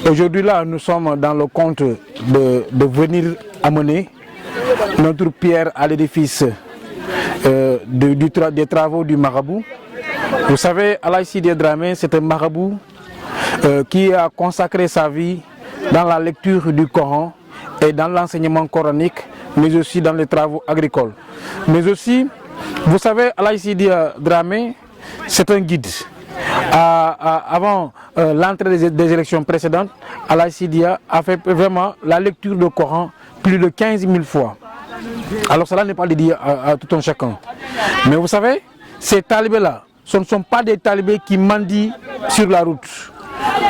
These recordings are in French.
Aujourd'hui là, nous sommes dans le compte de venir amener notre pierre à l'édifice des travaux du marabout. Vous savez, Alaye Sidiya Dramé, c'est un marabout qui a consacré sa vie dans la lecture du Coran et dans l'enseignement coranique, mais aussi dans les travaux agricoles. Mais aussi, vous savez, Alaye Sidiya Dramé, c'est un guide. Avant l'entrée des élections précédentes, Alaye Sidiya a fait vraiment la lecture du Coran plus de 15 000 fois. Alors cela n'est pas dédié à tout un chacun. Mais vous savez, ces talibés-là, ce ne sont pas des talibés qui mendient sur la route.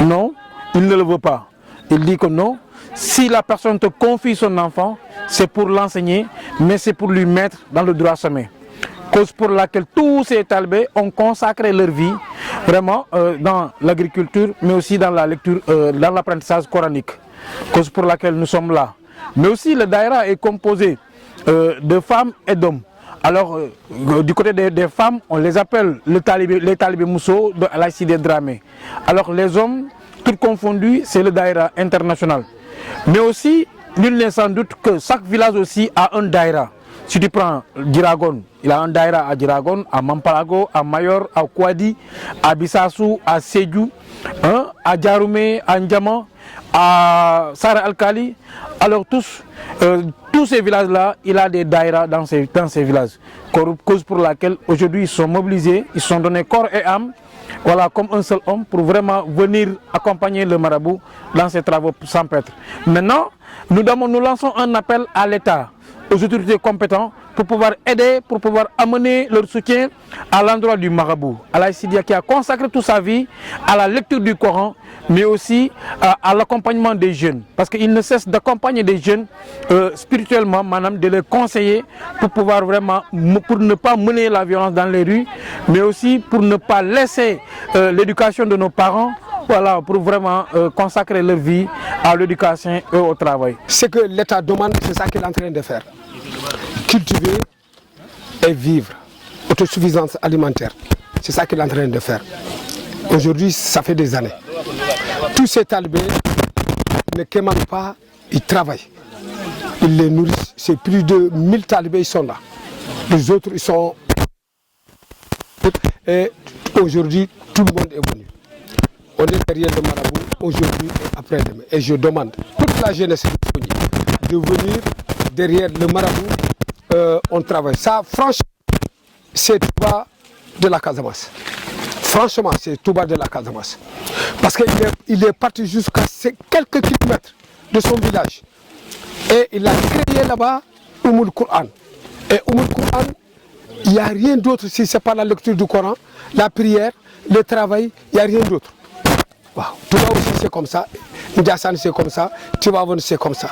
Non, il ne le veut pas. Il dit que non, si la personne te confie son enfant, c'est pour l'enseigner, mais c'est pour lui mettre dans le droit chemin. Cause pour laquelle tous ces talibés ont consacré leur vie vraiment dans l'agriculture, mais aussi dans la lecture, dans l'apprentissage coranique. Cause pour laquelle nous sommes là. Mais aussi le daïra est composé de femmes et d'hommes. Alors, du côté des femmes, on les appelle les talibés Mousso de Alaye Sidiya Dramé. Alors, les hommes, tout confondus, c'est le daïra international. Mais aussi, nul n'est sans doute que chaque village aussi a un daïra. Si tu prends Diragon, il a un daïra à Diragon, à Mampalago, à Mayor, à Kouadi, à Bissassou, à Sédhiou, hein, à Djaroumé, à Ndjama, à Sara Alkali. Alors tous ces villages-là, il a des daïras dans ces villages. Cause pour laquelle aujourd'hui ils sont mobilisés, ils sont donnés corps et âme, voilà, comme un seul homme pour vraiment venir accompagner le marabout dans ses travaux champêtres. Maintenant, nous lançons un appel à l'État, aux autorités compétentes pour pouvoir aider, pour pouvoir amener leur soutien à l'endroit du marabout. Alaye Sidiya qui a consacré toute sa vie à la lecture du Coran, mais aussi à l'accompagnement des jeunes. Parce qu'il ne cesse d'accompagner des jeunes spirituellement, madame, de les conseiller pour pouvoir vraiment, pour ne pas mener la violence dans les rues, mais aussi pour ne pas laisser l'éducation de nos parents, voilà, pour vraiment consacrer leur vie à l'éducation et au travail. Ce que l'État demande, c'est ça qu'il est en train de faire. Cultiver et vivre, autosuffisance alimentaire. C'est ça qu'il est en train de faire. Aujourd'hui, ça fait des années. Tous ces talibés ne quémandent pas, ils travaillent. Ils les nourrissent. C'est plus de 1000 talibés, ils sont là. Les autres, ils sont... Et aujourd'hui, tout le monde est venu. On est derrière le marabout, aujourd'hui et après-demain. Et je demande toute la jeunesse de venir derrière le marabout. On travaille. Ça, franchement, c'est tout bas de la Casamance. Franchement, c'est tout bas de la Casamance. Parce qu'il est parti jusqu'à quelques kilomètres de son village. Et il a créé là-bas Oumoul Coran. Et Oumoul Coran, il n'y a rien d'autre si ce n'est pas la lecture du Coran, la prière, le travail, il n'y a rien d'autre. Wow. Tout là aussi c'est comme ça, Ndiassane c'est comme ça, Tivaouane c'est comme ça.